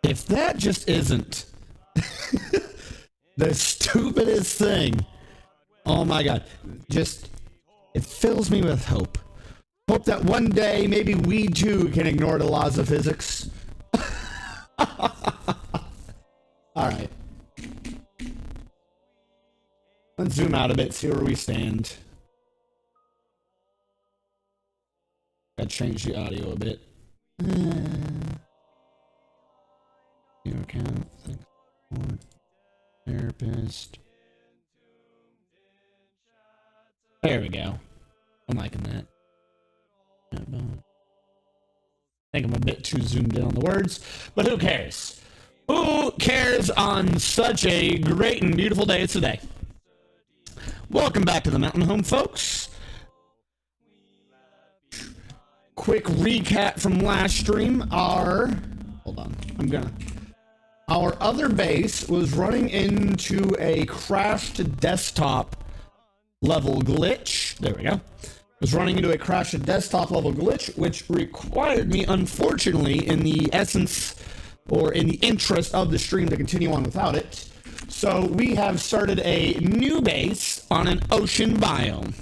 if that just isn't the stupidest thing, oh my God, just, it fills me with hope. Hope that one day maybe we too can ignore the laws of physics. All right. Let's zoom out a bit, see where we stand. Gotta change the audio a bit. Your account, therapist. There we go. I'm liking that. I think I'm a bit too zoomed in on the words, but who cares? Who cares on such a great and beautiful day as today? Welcome back to the Mountain Home, folks. Quick recap from last stream. Our other base was running into a crashed desktop level glitch. There we go. Was running into a crashed desktop level glitch, which required me, unfortunately, in the essence or in the interest of the stream, to continue on without it. So we have started a new base on an ocean biome.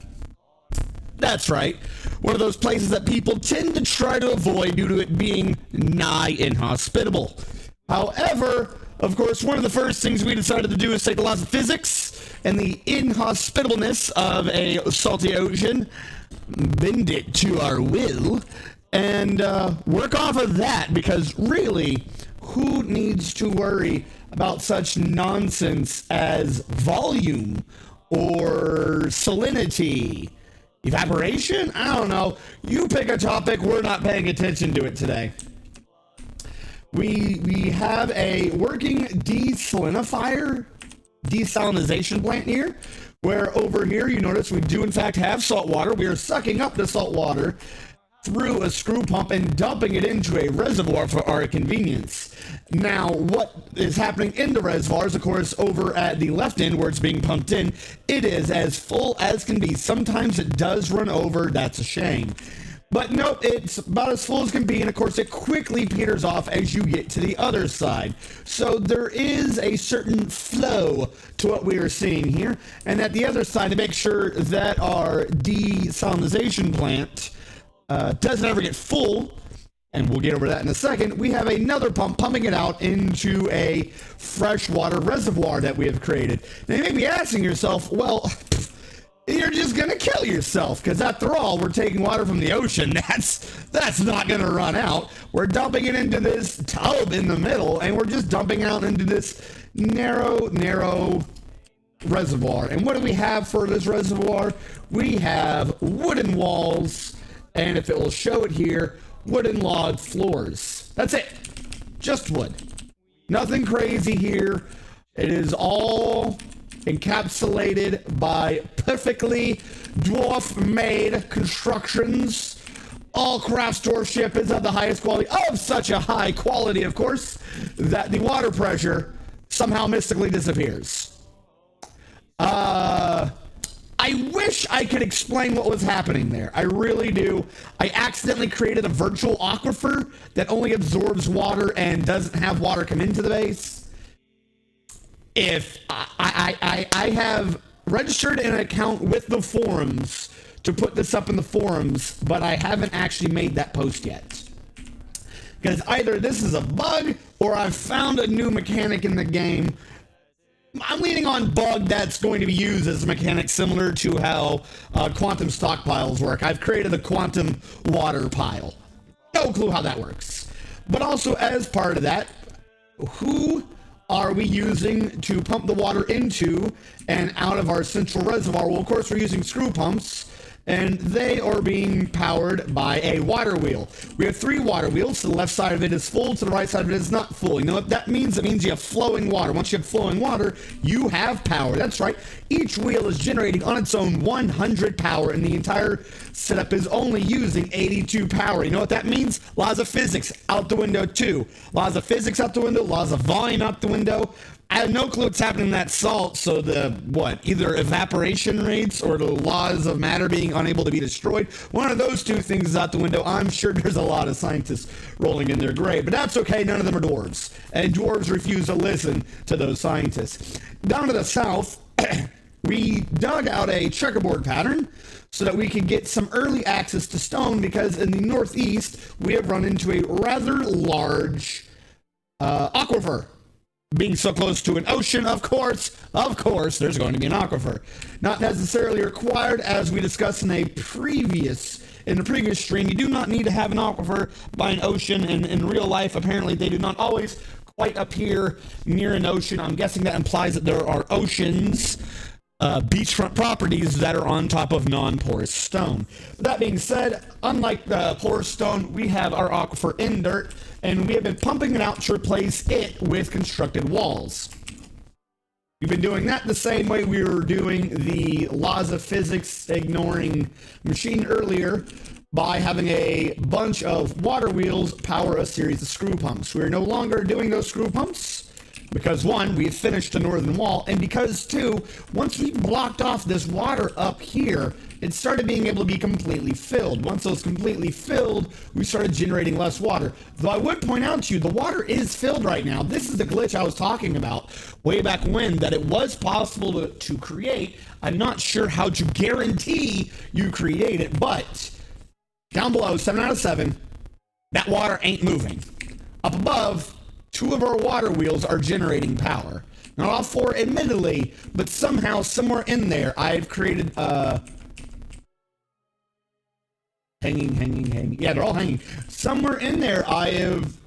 That's right. One of those places that people tend to try to avoid due to it being nigh inhospitable. However, of course, one of the first things we decided to do is take the laws of physics and the inhospitableness of a salty ocean, bend it to our will, and work off of that, because really, who needs to worry about such nonsense as volume or salinity? Evaporation? I don't know. You pick a topic, we're not paying attention to it today. We have a working desalinization plant here, where over here you notice we do in fact have salt water. We are sucking up the salt water through a screw pump and dumping it into a reservoir for our convenience. Now, what is happening in the reservoirs, of course, over at the left end where it's being pumped in, it is as full as can be. Sometimes it does run over. That's a shame. But nope, it's about as full as can be, and of course it quickly peters off as you get to the other side. So there is a certain flow to what we are seeing here, and at the other side, to make sure that our desalinization plant doesn't ever get full, and we'll get over that in a second, we have another pump pumping it out into a freshwater reservoir that we have created. Now you may be asking yourself, well, you're just gonna kill yourself, because after all, we're taking water from the ocean. That's not gonna run out. We're dumping it into this tub in the middle, and we're just dumping out into this narrow reservoir. And what do we have for this reservoir? We have wooden walls, and if it will show it here, wooden log floors. That's it. Just wood. Nothing crazy here. It is all encapsulated by perfectly dwarf-made constructions. All craft store ship is of the highest quality, of such a high quality, of course, that the water pressure somehow mystically disappears. I wish I could explain what was happening there. I really do. I accidentally created a virtual aquifer that only absorbs water and doesn't have water come into the base. If I have registered an account with the forums to put this up in the forums, but I haven't actually made that post yet. Because either this is a bug or I've found a new mechanic in the game. I'm leaning on bug that's going to be used as a mechanic similar to how quantum stockpiles work. I've created a quantum water pile. No clue how that works. But also as part of that, who are we using to pump the water into and out of our central reservoir? Well, of course, we're using screw pumps, and they are being powered by a water wheel. We have 3 water wheels. To the left side of it is full, to the right side of it is not full. You know what that means? It means you have flowing water. Once you have flowing water, you have power. That's right. Each wheel is generating on its own 100 power, and the entire setup is only using 82 power. You know what that means? Laws of physics out the window too. Laws of physics out the window, laws of volume out the window. I have no clue what's happening in that salt, so either evaporation rates or the laws of matter being unable to be destroyed, one of those two things is out the window. I'm sure there's a lot of scientists rolling in their grave, but that's okay, none of them are dwarves, and dwarves refuse to listen to those scientists. Down to the south, we dug out a checkerboard pattern so that we could get some early access to stone, because in the northeast, we have run into a rather large aquifer. Being so close to an ocean, of course, there's going to be an aquifer. Not necessarily required, as we discussed in the previous stream. You do not need to have an aquifer by an ocean, and in real life, apparently, they do not always quite appear near an ocean. I'm guessing that implies that there are oceans, beachfront properties that are on top of non-porous stone. That being said, unlike the porous stone, we have our aquifer in dirt, and we have been pumping it out to replace it with constructed walls. We've been doing that the same way we were doing the laws of physics ignoring machine earlier, by having a bunch of water wheels power a series of screw pumps. We're no longer doing those screw pumps because, one, we have finished the northern wall, and because, two, once we blocked off this water up here, it started being able to be completely filled. Once it was completely filled, we started generating less water. Though I would point out to you, the water is filled right now. This is the glitch I was talking about way back when, that it was possible to create. I'm not sure how to guarantee you create it, but down below, 7 out of 7, that water ain't moving. Up above, 2 of our water wheels are generating power. Not all 4, admittedly, but somehow, somewhere in there, I've created, hanging. Yeah, they're all hanging. Somewhere in there, I have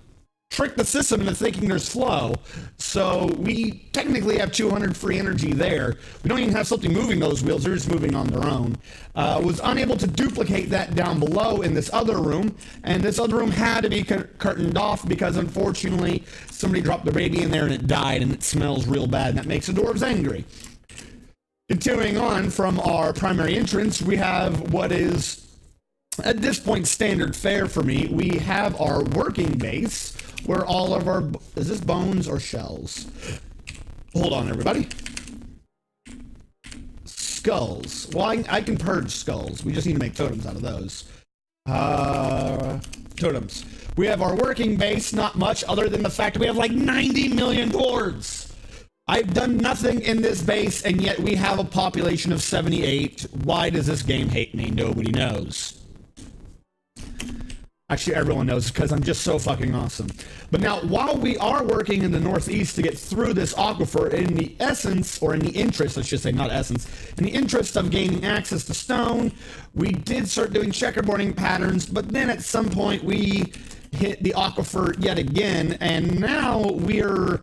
tricked the system into thinking there's flow. So we technically have 200 free energy there. We don't even have something moving those wheels. They're just moving on their own. Was unable to duplicate that down below in this other room. And this other room had to be curtained off because, unfortunately, somebody dropped their baby in there and it died, and it smells real bad. And that makes the dwarves angry. Continuing on from our primary entrance, we have what is, at this point, standard fare for me. We have our working base, where all of our, is this bones or shells? Hold on, everybody. Skulls. Well, I can purge skulls. We just need to make totems out of those. Totems. We have our working base, not much other than the fact that we have like 90 million dwarves. I've done nothing in this base, and yet we have a population of 78. Why does this game hate me? Nobody knows. Actually, everyone knows, because I'm just so fucking awesome. But now, while we are working in the northeast to get through this aquifer, in the essence, or in the interest, I should say, not essence, in the interest of gaining access to stone, we did start doing checkerboarding patterns, but then at some point we hit the aquifer yet again, and now we're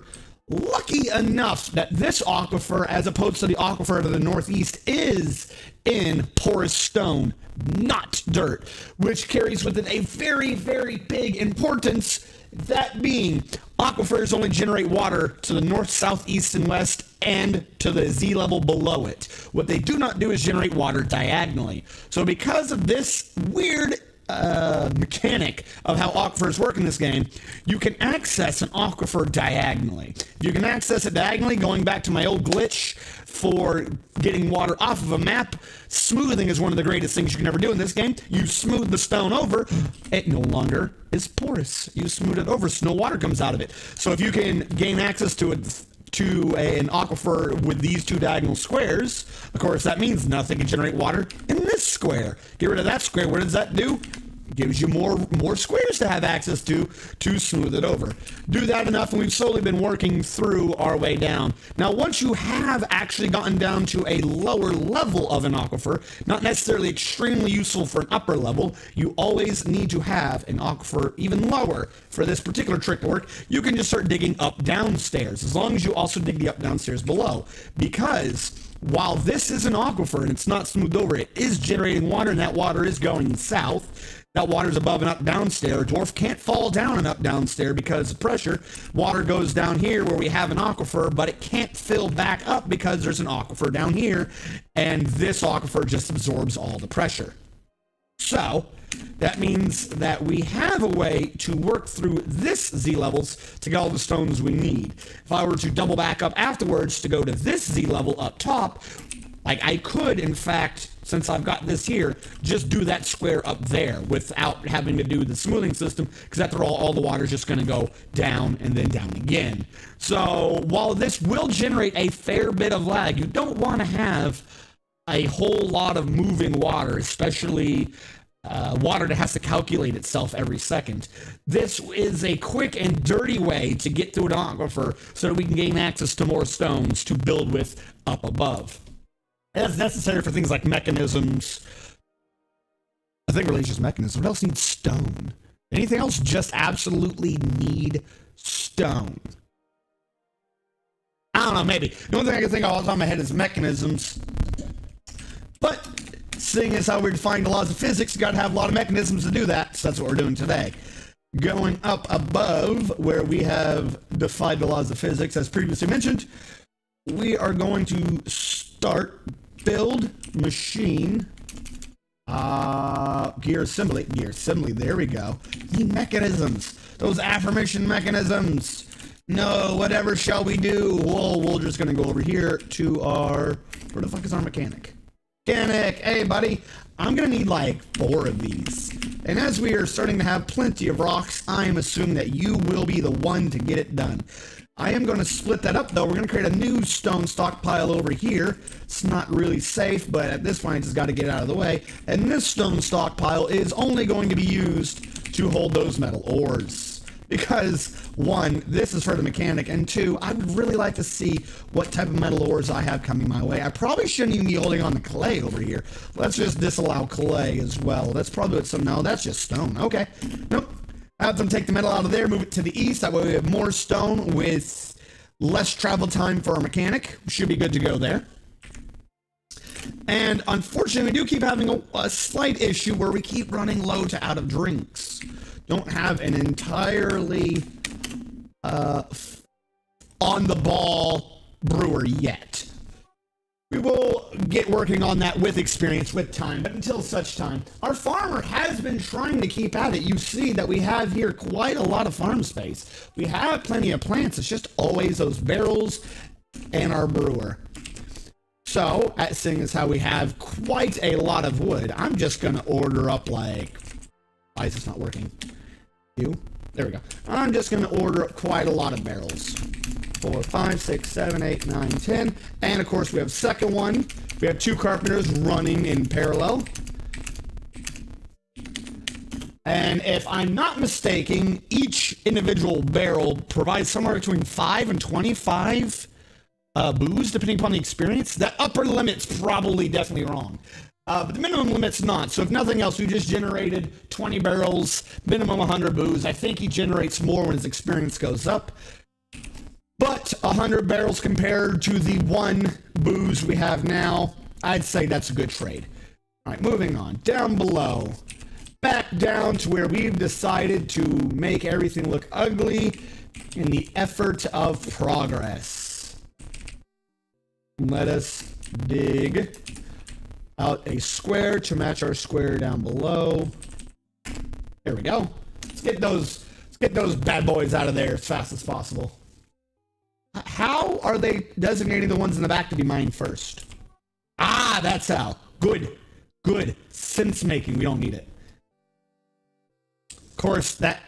lucky enough that this aquifer, as opposed to the aquifer to the northeast, is in porous stone, not dirt, which carries with it a very, very big importance. That being, aquifers only generate water to the north, south, east, and west, and to the Z level below it. What they do not do is generate water diagonally. So because of this weird mechanic of how aquifers work in this game, you can access an aquifer diagonally. You can access it diagonally, going back to my old glitch for getting water off of a map. Smoothing is one of the greatest things you can ever do in this game. You smooth the stone over, it no longer is porous. You smooth it over so no water comes out of it. So if you can gain access to an aquifer with these 2 diagonal squares, of course that means nothing can generate water in this square. Get rid of that square. What does that do? Gives you more squares to have access to smooth it over. Do that enough, and we've slowly been working through our way down. Now, once you have actually gotten down to a lower level of an aquifer, not necessarily extremely useful for an upper level, you always need to have an aquifer even lower. For this particular trick to work, you can just start digging up downstairs, as long as you also dig the up downstairs below. Because while this is an aquifer and it's not smoothed over, it is generating water, and that water is going south. That water's above and up downstairs. Dwarf can't fall down and up downstairs because of pressure. Water goes down here where we have an aquifer, but it can't fill back up because there's an aquifer down here, and this aquifer just absorbs all the pressure. So, That means that we have a way to work through this Z levels to get all the stones we need. If I were to double back up afterwards to go to this Z level up top, like I could, in fact, since I've got this here, just do that square up there without having to do the smoothing system, because after all the water's just going to go down and then down again. So while this will generate a fair bit of lag, you don't want to have a whole lot of moving water, especially water that has to calculate itself every second. This is a quick and dirty way to get through an aquifer so that we can gain access to more stones to build with up above. That's necessary for things like mechanisms. I think really just mechanisms. What else needs stone? Anything else just absolutely need stone? I don't know, maybe. The only thing I can think of off the top of my head is mechanisms. But seeing as how we define the laws of physics, you got to have a lot of mechanisms to do that. So that's what we're doing today. Going up above where we have defined the laws of physics, as previously mentioned, we are going to start build machine gear assembly, there we go. The mechanisms, those affirmation mechanisms. No, whatever shall we do? Well, we're just gonna go over here to our, where the fuck is our mechanic? Hey buddy, I'm gonna need like 4 of these. And as we are starting to have plenty of rocks, I am assuming that you will be the one to get it done. I am going to split that up, though. We're going to create a new stone stockpile over here. It's not really safe, but at this point, I just got to get out of the way. And this stone stockpile is only going to be used to hold those metal ores. Because, 1, this is for the mechanic, and 2, I would really like to see what type of metal ores I have coming my way. I probably shouldn't even be holding on to clay over here. Let's just disallow clay as well. That's probably what no, that's just stone. Okay. Nope. Have them take the metal out of there, move it to the east. That way we have more stone with less travel time for our mechanic. Should be good to go there. And unfortunately, we do keep having a slight issue where we keep running low to out of drinks. Don't have an entirely on-the-ball brewer yet. We will get working on that with experience, with time, but until such time, our farmer has been trying to keep at it. You see that we have here quite a lot of farm space. We have plenty of plants. It's just always those barrels and our brewer. So, seeing as how we have quite a lot of wood, I'm just going to order up like, why is this not working? There we go. I'm just going to order up quite a lot of barrels. 4, 5, 6, 7, 8, 9, 10. And of course we have second one. We have 2 carpenters running in parallel. And if I'm not mistaken, each individual barrel provides somewhere between 5 and 25 booze, depending upon the experience. The upper limit's probably definitely wrong. But the minimum limit's not. So if nothing else, we just generated 20 barrels, minimum 100 booze. I think he generates more when his experience goes up. But 100 barrels compared to the 1 booze we have now, I'd say that's a good trade. All right, moving on. Down below. Back down to where we've decided to make everything look ugly in the effort of progress. Let us dig out a square to match our square down below. There we go. Let's get those bad boys out of there as fast as possible. How are they designating the ones in the back to be mined first? Ah, that's how. Good. Good. Sense making. We don't need it. Of course, that...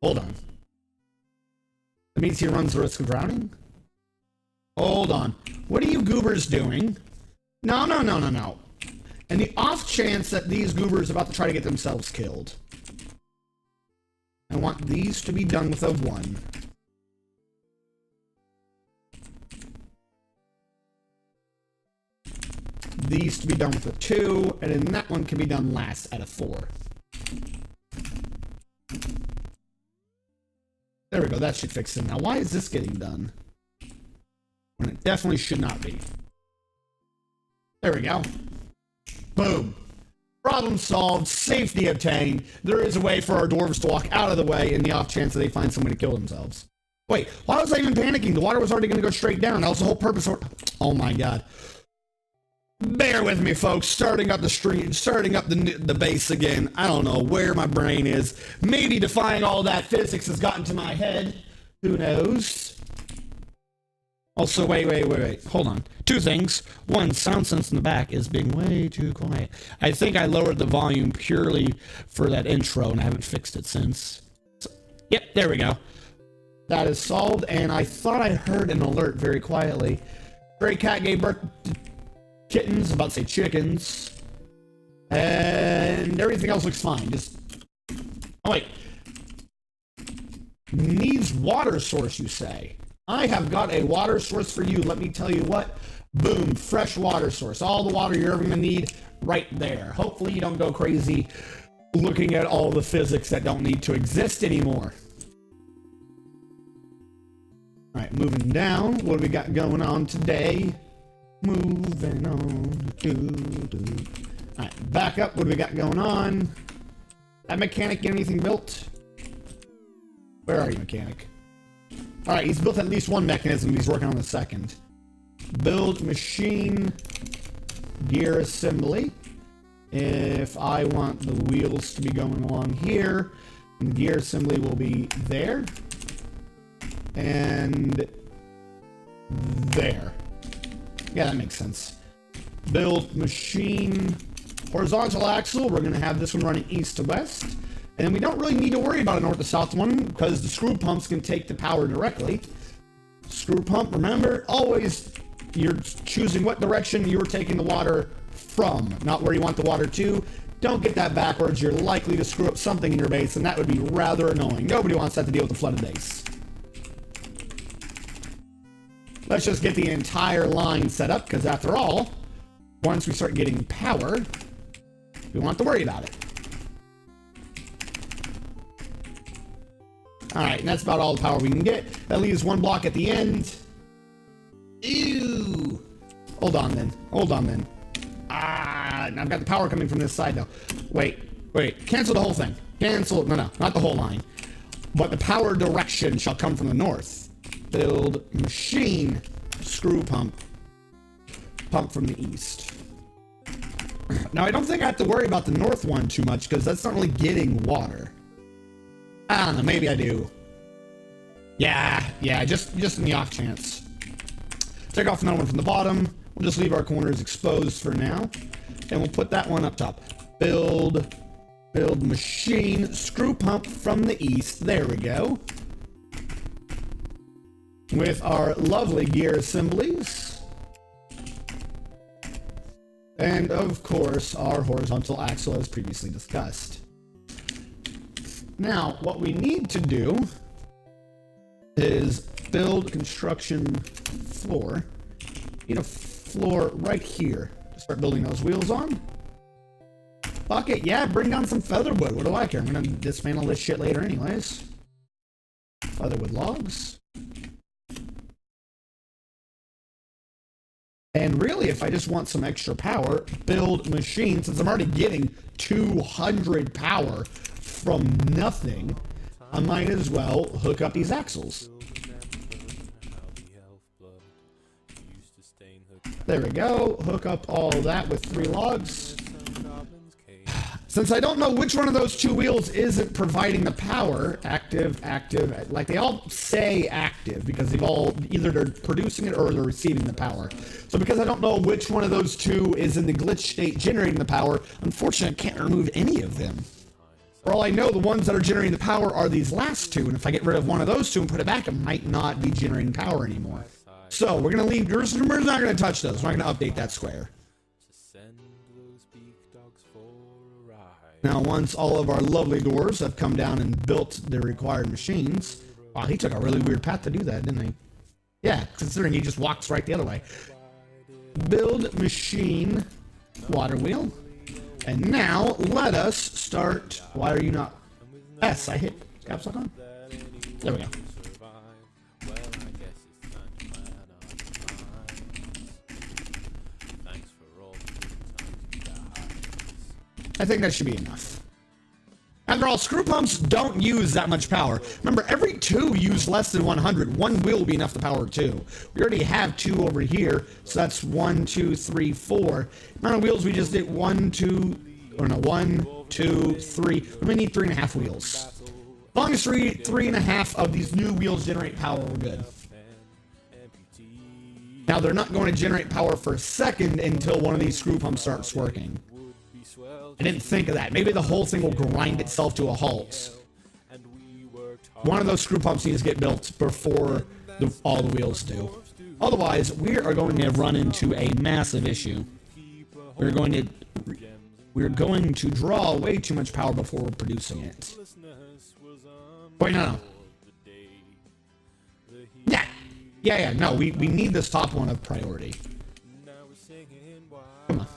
Hold on. That means he runs the risk of drowning? Hold on. What are you goobers doing? No. And the off chance that these goobers are about to try to get themselves killed, I want these to be done with a 1. These to be done with a 2, and then that one can be done last at a 4. There we go, that should fix it. Now, why is this getting done when it definitely should not be? There we go. Boom. Problem solved, safety obtained. There is a way for our dwarves to walk out of the way in the off chance that they find someone to kill themselves. Wait, why was I even panicking? The water was already going to go straight down. That was the whole purpose of... Oh my god. Bear with me, folks. Starting up the stream, starting up the base again. I don't know where my brain is. Maybe defying all that physics has gotten to my head. Who knows? Also, wait. Hold on. Two things. One, sound sense in the back is being way too quiet. I think I lowered the volume purely for that intro, and I haven't fixed it since. So, yep, there we go. That is solved, and I thought I heard an alert very quietly. Stray cat gave birth to kittens, about to say chickens, and everything else looks fine. Just, oh wait, needs water source, you say? I have got a water source for you. Let me tell you what. Boom, fresh water source. All the water you're ever gonna need right there. Hopefully you don't go crazy looking at all the physics that don't need to exist anymore. All right, moving down. What do we got going on today? Moving on. All right, back up. What do we got going on? That mechanic get anything built? Where are you, mechanic? All right, he's built at least one mechanism. He's working on the second. Build machine gear assembly. If I want the wheels to be going along here, gear assembly will be there. And there. Yeah, that makes sense. Build machine horizontal axle. We're going to have this one running east to west. And we don't really need to worry about a north to south one because the screw pumps can take the power directly. Screw pump, remember, always you're choosing what direction you're taking the water from, not where you want the water to. Don't get that backwards. You're likely to screw up something in your base, and that would be rather annoying. Nobody wants that to deal with a flooded base. Let's just get the entire line set up, because after all, once we start getting power, we won't have to worry about it. Alright, and that's about all the power we can get. That leaves one block at the end. Ew! Hold on then. Ah, I've got the power coming from this side though. Wait, cancel the whole thing. No, not the whole line. But the power direction shall come from the north. Build machine screw pump from the east. Now I don't think I have to worry about the north one too much because that's not really getting water. I don't know, maybe I do. Yeah, just in the off chance. Take off another one from the bottom. We'll just leave our corners exposed for now. And we'll put that one up top. Build machine screw pump from the east. There we go. With our lovely gear assemblies. And of course, our horizontal axle as previously discussed. Now, what we need to do is build construction floor. Need a floor right here to start building those wheels on. Fuck it, yeah, bring down some featherwood. What do I care? I'm gonna dismantle this shit later anyways. Featherwood logs. And really, if I just want some extra power, build machine, since I'm already getting 200 power from nothing, I might as well hook up these axles. There we go. Hook up all that with 3 logs. Since I don't know which one of those 2 wheels isn't providing the power, active, like they all say active because they've all, either they're producing it or they're receiving the power. So because I don't know which one of those 2 is in the glitch state generating the power, unfortunately I can't remove any of them. For all I know, the ones that are generating the power are these last 2, and if I get rid of one of those 2 and put it back, it might not be generating power anymore. So we're going to leave, we're not going to touch those. We're not going to update that square. Now, once all of our lovely doors have come down and built the required machines, wow, he took a really weird path to do that, didn't he? Yeah, considering he just walks right the other way. Build machine water wheel. And now, let us start. Why are you not? Yes, I hit caps lock on. There we go. I think that should be enough. After all, screw pumps don't use that much power. Remember, every 2 use less than 100. 1 wheel will be enough to power 2. We already have 2 over here, so that's 1, 2, 3, 4. The amount of wheels we just did 1, 2, or no, 1, 2, 3. We may need 3.5 wheels. As long as 3.5 of these new wheels generate power, we're good. Now, they're not going to generate power for a second until one of these screw pumps starts working. I didn't think of that. Maybe the whole thing will grind itself to a halt. One of those screw pumps needs to get built before all the wheels do. Otherwise, we are going to run into a massive issue. We're going to draw way too much power before we're producing it. Wait, no. Yeah, no, we need this top one of priority. Come on.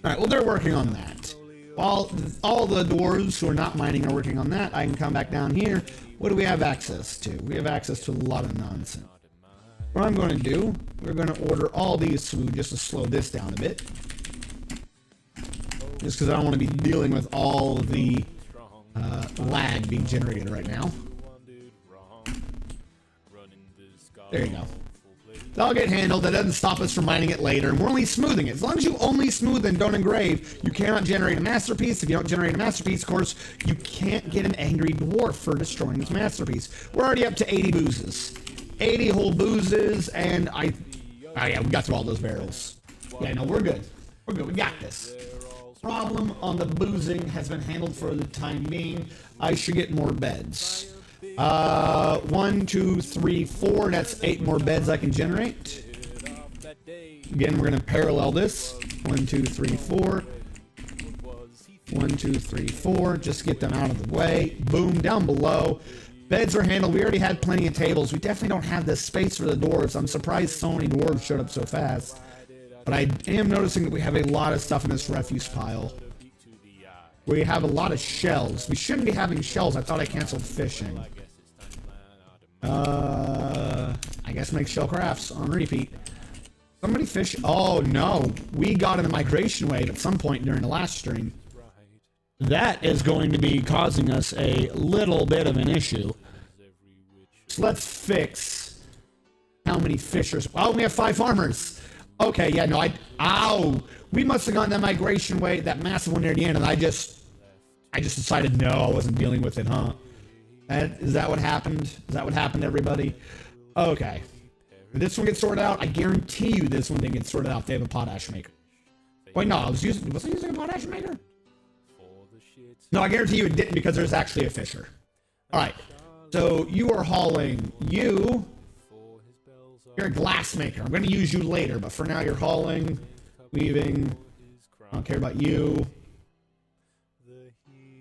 Alright, well, they're working on that. While all the dwarves who are not mining are working on that, I can come back down here. What do we have access to? We have access to a lot of nonsense. What I'm going to do, we're going to order all these food just to slow this down a bit. Just because I don't want to be dealing with all the lag being generated right now. There you go. That'll get handled. That doesn't stop us from mining it later. And we're only smoothing it. As long as you only smooth and don't engrave, you cannot generate a masterpiece. If you don't generate a masterpiece, of course, you can't get an angry dwarf for destroying this masterpiece. We're already up to 80 boozes. 80 whole boozes, and oh yeah, we got through all those barrels. Yeah, no, we're good. We're good. We got this. Problem on the boozing has been handled for the time being. I should get more beds. 1, 2, 3, 4. That's 8 more beds I can generate. Again, we're going to parallel this. 1, 2, 3, 4. 1, 2, 3, 4. Just get them out of the way. Boom, down below. Beds are handled. We already had plenty of tables. We definitely don't have the space for the dwarves. I'm surprised so many dwarves showed up so fast. But I am noticing that we have a lot of stuff in this refuse pile. We have a lot of shells. We shouldn't be having shells. I thought I canceled fishing. I guess make shell crafts on repeat. Somebody fish. Oh no, we got in a migration wave at some point during the last stream. That is going to be causing us a little bit of an issue. So let's fix how many fishers. Oh, we have 5 farmers. Okay, yeah, no, ow! We must have gotten that migration wave, that massive one near the end, and I just decided no, I wasn't dealing with it, huh? Is that what happened? Is that what happened to everybody? Okay. If this one gets sorted out, I guarantee you this one didn't get sorted out. They have a potash maker. Wait, no, was I using a potash maker? No, I guarantee you it didn't because there's actually a fisher. Alright. So you are hauling you. You're a glass maker. I'm going to use you later, but for now you're hauling, weaving. I don't care about you.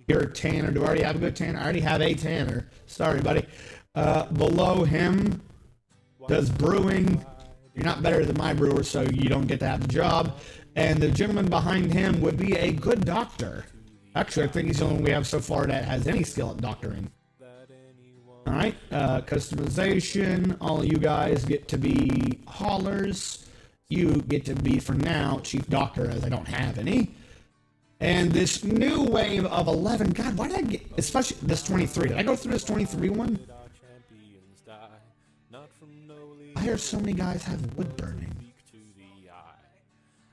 You're a tanner. Do I already have a good tanner? I already have a tanner. Sorry, buddy. Below him does brewing. You're not better than my brewer, so you don't get to have the job. And the gentleman behind him would be a good doctor. Actually, I think he's the only one we have so far that has any skill at doctoring. Alright, customization. All of you guys get to be haulers. You get to be, for now, chief doctor, as I don't have any. And this new wave of 11, God, why did I get, especially this 23, did I go through this 23 one? Why are so many guys have wood burning?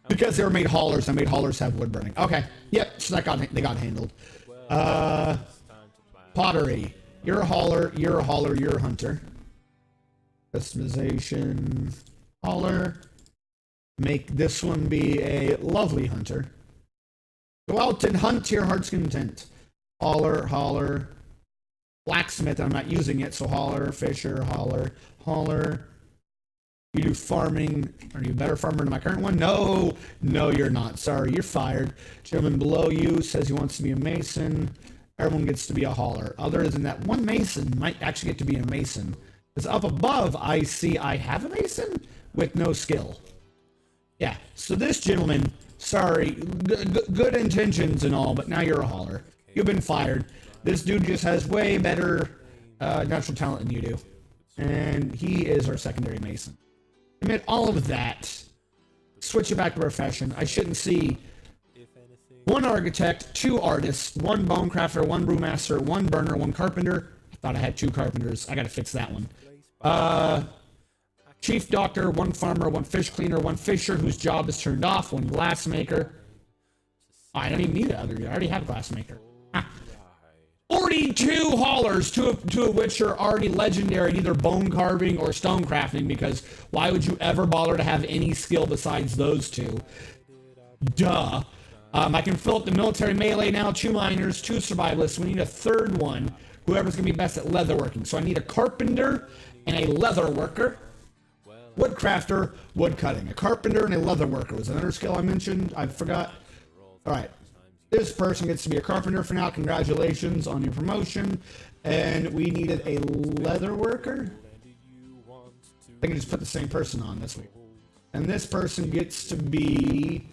Because they were made haulers, and made haulers have wood burning. Okay, yep, so they got handled. Pottery. You're a hauler, you're a hauler, you're a hunter. Customization. Hauler. Make this one be a lovely hunter. Go out and hunt to your heart's content. Hauler, hauler. Blacksmith, I'm not using it, so hauler, fisher, hauler, hauler. You do farming. Are you a better farmer than my current one? No, no, you're not. Sorry, you're fired. Gentleman below you says he wants to be a mason. Everyone gets to be a hauler. Other than that, one mason might actually get to be a mason. Because up above, I see I have a mason with no skill. Yeah, so this gentleman, sorry, good intentions and all, but now you're a hauler. You've been fired. This dude just has way better natural talent than you do. And he is our secondary mason. Amid all of that, switch it back to profession. I shouldn't see 1 architect, 2 artists, 1 bone crafter, 1 brewmaster, 1 burner, 1 carpenter. I thought I had 2 carpenters. I gotta fix that one. Chief doctor, 1 farmer, 1 fish cleaner, 1 fisher whose job is turned off, 1 glassmaker. Oh, I don't even need the other. I already have glassmaker. 42 haulers, two of which are already legendary in either bone carving or stone crafting, because why would you ever bother to have any skill besides those 2? Duh. I can fill up the military melee now, 2 miners, 2 survivalists. We need a 3rd one, whoever's going to be best at leatherworking. So I need a carpenter and a leather worker. Woodcrafter, wood cutting. A carpenter and a leather worker was another skill I mentioned. I forgot. All right. This person gets to be a carpenter for now. Congratulations on your promotion. And we needed a leather worker. I can just put the same person on this week. And this person gets to be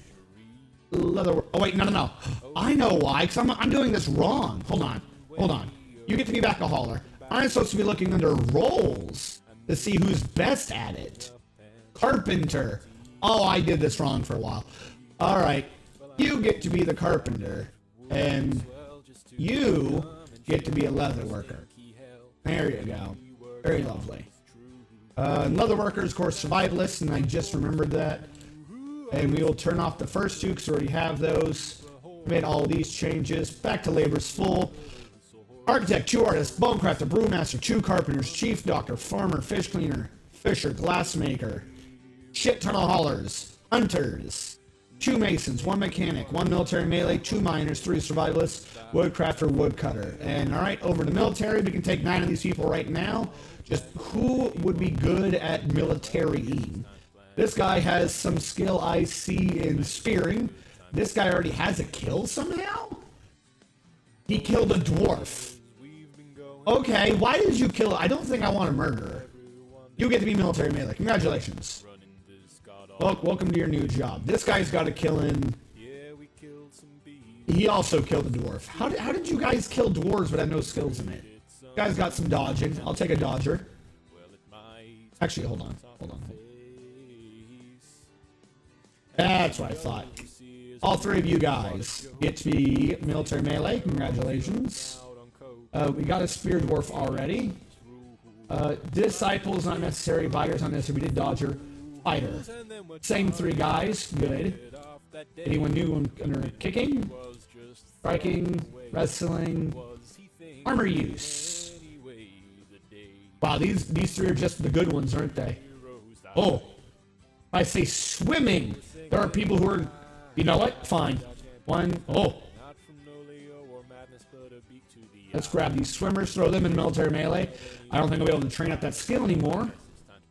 leather. Oh, wait, no. I know why, because I'm doing this wrong. Hold on. You get to be back a hauler. I'm supposed to be looking under roles to see who's best at it. Carpenter. Oh, I did this wrong for a while. All right. You get to be the carpenter, and you get to be a leather worker. There you go. Very lovely. Leather workers, of course, survivalists, and I just remembered that. And we will turn off the first 2 because we already have those. Made all these changes. Back to labor's full. Architect, 2 artists, bone crafter, brewmaster, 2 carpenters, chief doctor, farmer, fish cleaner, fisher, glassmaker, shit ton of haulers, hunters. 2 masons, 1 mechanic, 1 military melee, 2 miners, 3 survivalists, woodcrafter, woodcutter. And all right, over to military. We can take 9 of these people right now. Just who would be good at militarying? This guy has some skill I see in spearing. This guy already has a kill somehow? He killed a dwarf. Okay, why did you kill? I don't think I want a murderer. You get to be military melee. Congratulations. Welcome to your new job. This guy's got a kill in. He also killed a dwarf. How did you guys kill dwarves but have no skills in it? You guys got some dodging. I'll take a dodger. Actually, hold on. That's what I thought. All 3 of you guys get to be military melee. Congratulations. We got a spear dwarf already. Disciple is not necessary. Biter is not necessary. We did dodger. Fighter. Same 3 guys. Good. Anyone new under kicking? Striking. Wrestling. Armor use. Wow, these 3 are just the good ones, aren't they? Oh. I say swimming. There are people who are... You know what? Fine. 1. Oh. Let's grab these swimmers, throw them in military melee. I don't think I'll be able to train up that skill anymore.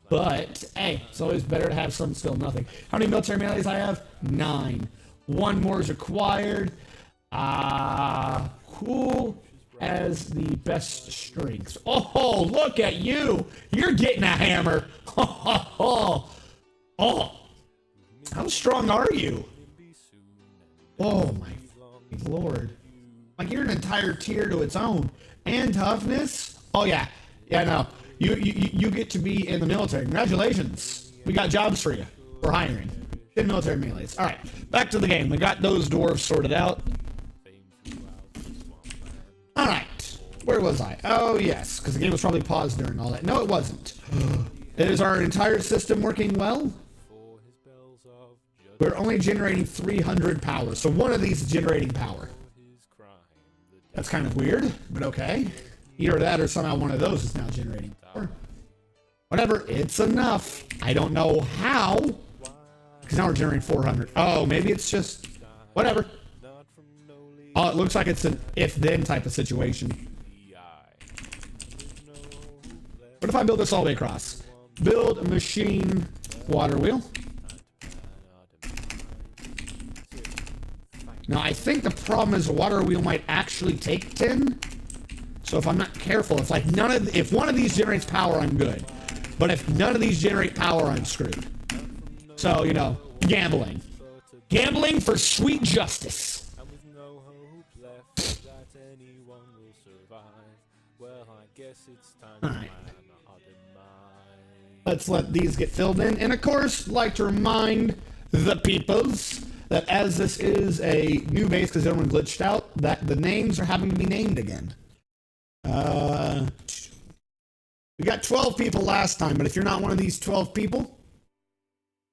But, hey, it's always better to have some skill than nothing. How many military melees I have? 9. 1 more is required. Who has the best strength? Oh, look at you. You're getting a hammer. Oh. How strong are you? Oh, my Lord. Like, you're an entire tier to its own. And toughness? Oh, yeah. Yeah, no. You get to be in the military. Congratulations. We got jobs for you. We're hiring. 10 military melees. All right. Back to the game. We got those dwarves sorted out. All right. Where was I? Oh, yes. Because the game was probably paused during all that. No, it wasn't. Is our entire system working well? We're only generating 300 power. So one of these is generating power. That's kind of weird, but okay. Either that or somehow one of those is now generating power. Whatever, it's enough. I don't know how. Because now we're generating 400. Oh, maybe it's just... Whatever. Oh, it looks like it's an if-then type of situation. What if I build this all the way across? Build a machine water wheel. Now, I think the problem is the water wheel might actually take 10. So if I'm not careful, it's like if one of these generates power, I'm good. But if none of these generate power, I'm screwed. So, you know, gambling. Gambling for sweet justice. Alright. Let's let these get filled in. And of course, like to remind the peoples that as this is a new base because everyone glitched out, that the names are having to be named again. We got 12 people last time, but if you're not one of these 12 people,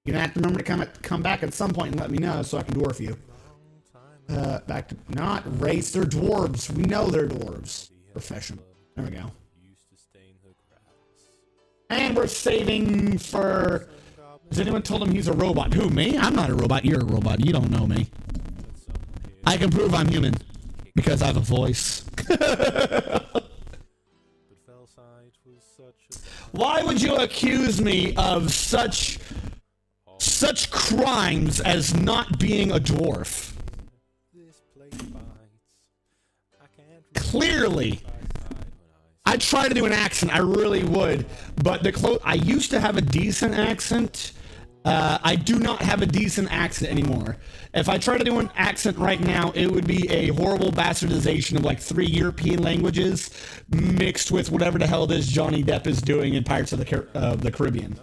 you're gonna have to remember to come back at some point and let me know so I can dwarf you. Back to not race. They're dwarves. We know they're dwarves. Professional. There we go. And we're saving for. Has anyone told him he's a robot? Who, me? I'm not a robot. You're a robot. You don't know me. I can prove I'm human because I have a voice. Why would you accuse me of such crimes as not being a dwarf? Clearly, I try to do an accent. I really would, but I used to have a decent accent. I do not have a decent accent anymore. If I try to do an accent right now, it would be a horrible bastardization of like 3 European languages mixed with whatever the hell it is Johnny Depp is doing in Pirates of the Caribbean.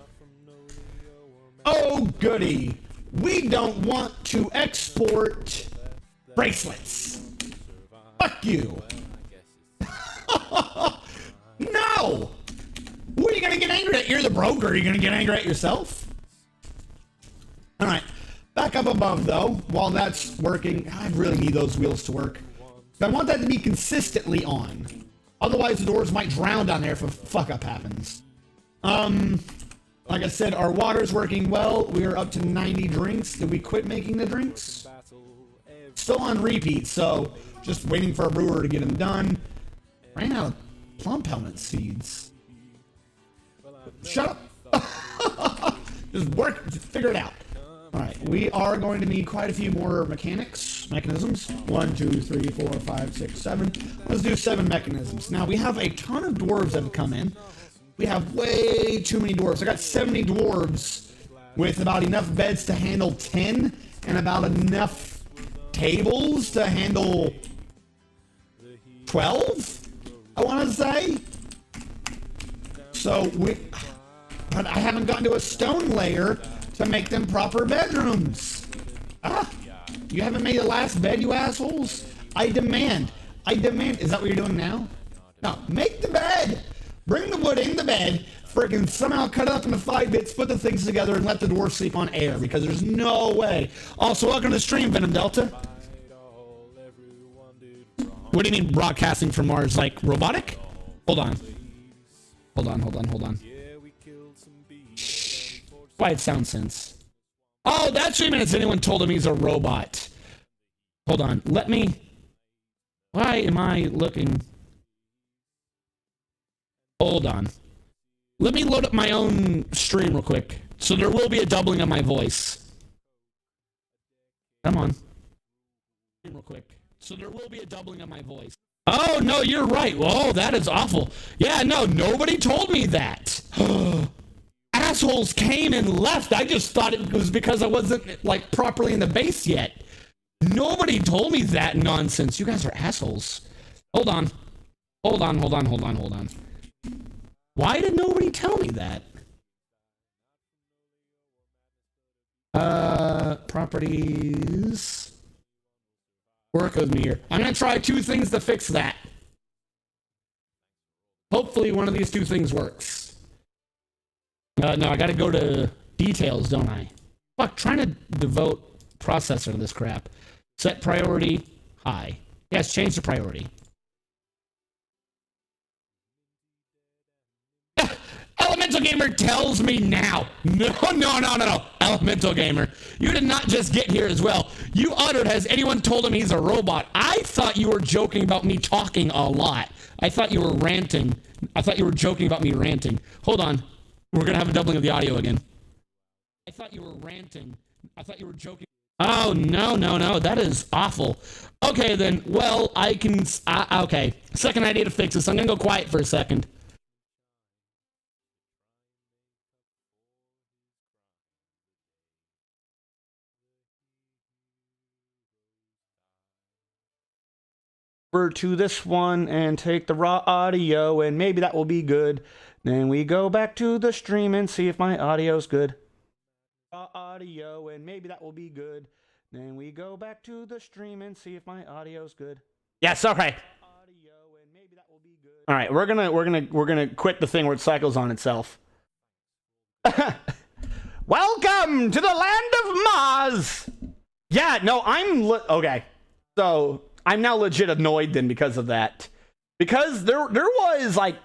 Oh, goody. We don't want to export bracelets. Fuck you. No! Who are you going to get angry at? You're the broker. Are you going to get angry at yourself? All right. Back up above, though, while that's working. I really need those wheels to work. I want that to be consistently on. Otherwise, the doors might drown down there if a fuck-up happens. Like I said, our water's working well. We are up to 90 drinks. Did we quit making the drinks? Still on repeat, so just waiting for a brewer to get them done. Ran out of plum helmet seeds. Shut up! Just work, just figure it out. Alright, we are going to need quite a few more mechanisms. 1, 2, 3, 4, 5, 6, 7. Let's do 7 mechanisms. Now, we have a ton of dwarves that have come in. We have way too many dwarves. I got 70 dwarves with about enough beds to handle 10 and about enough tables to handle 12, I want to say. So, but I haven't gotten to a stone layer to make them proper bedrooms. You haven't made the last bed, you assholes? I demand, is that what you're doing now? No, make the bed! Bring the wood in the bed, freaking somehow cut it up into 5 bits, put the things together, and let the dwarf sleep on air, because there's no way. Also, welcome to the stream, Venom Delta. What do you mean broadcasting from Mars, like robotic? Hold on. Shh. Quiet sound sense. Oh, that's 3 minutes. Anyone told him he's a robot. Hold on. Why am I looking? Hold on. Let me load up my own stream real quick. So there will be a doubling of my voice. Come on. Real quick. So there will be a doubling of my voice. Oh, no, you're right. Whoa, that is awful. Yeah, no, nobody told me that. Assholes came and left. I just thought it was because I wasn't, like, properly in the base yet. Nobody told me that nonsense. You guys are assholes. Hold on. Why did nobody tell me that? Properties. Work with me here. I'm going to try 2 things to fix that. Hopefully one of these 2 things works. No, I got to go to details, don't I? Fuck, trying to devote processor to this crap. Set priority high. Yes, change the priority. Elemental Gamer tells me now. No. Elemental Gamer, you did not just get here as well. You uttered, has anyone told him he's a robot? I thought you were joking about me talking a lot. I thought you were ranting. I thought you were joking about me ranting. Hold on. We're going to have a doubling of the audio again. I thought you were ranting. I thought you were joking. Oh, no. That is awful. Okay, then. Well, I can... okay. Second idea to fix this. I'm going to go quiet for a second. To this one and take the raw audio, and maybe that will be good. Then we go back to the stream and see if my audio's good. Raw audio, and maybe that will be good. Then we go back to the stream and see if my audio's good. Yes, okay. All right, we're gonna quit the thing where it cycles on itself. Welcome to the land of Mars. Yeah, no, okay. So I'm now legit annoyed then because of that. Because there was like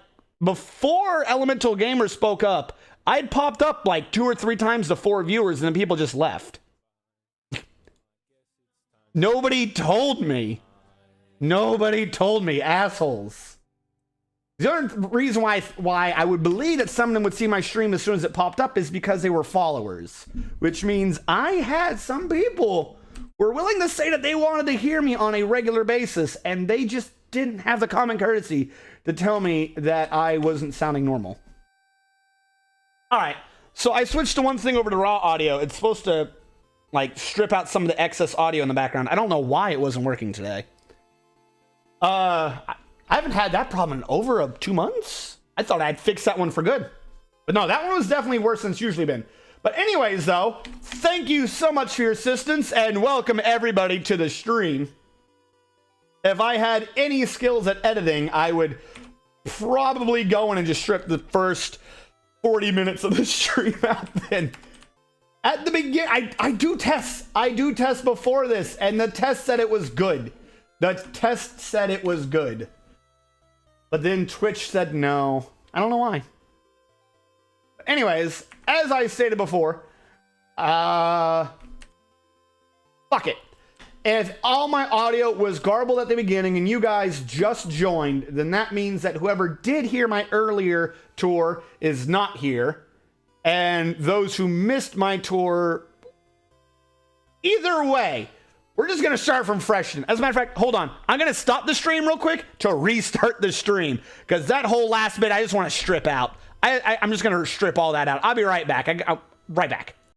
before Elemental Gamer spoke up, I'd popped up like 2 or 3 times to 4 viewers and then people just left. Nobody told me. Nobody told me, assholes. The only reason why I would believe that some of them would see my stream as soon as it popped up is because they were followers. Which means I had some people who were willing to say that they wanted to hear me on a regular basis, and they just didn't have the common courtesy to tell me that I wasn't sounding normal. Alright, so I switched to one thing over to raw audio. It's supposed to like strip out some of the excess audio in the background. I don't know why it wasn't working today. I haven't had that problem in over 2 months. I thought I'd fix that one for good. But no, that one was definitely worse than it's usually been. But anyways, though, thank you so much for your assistance and welcome everybody to the stream. If I had any skills at editing, I would probably go in and just strip the first 40 minutes of the stream out then. At the beginning, I do test before this, and the test said it was good. The test said it was good. But then Twitch said no. I don't know why. Anyways, as I stated before, fuck it. If all my audio was garbled at the beginning and you guys just joined, then that means that whoever did hear my earlier tour is not here. And those who missed my tour, either way, we're just going to start from fresh. As a matter of fact, hold on. I'm going to stop the stream real quick to restart the stream. Because that whole last bit, I just want to strip out. I'm just going to strip all that out. I'll be right back. Right back.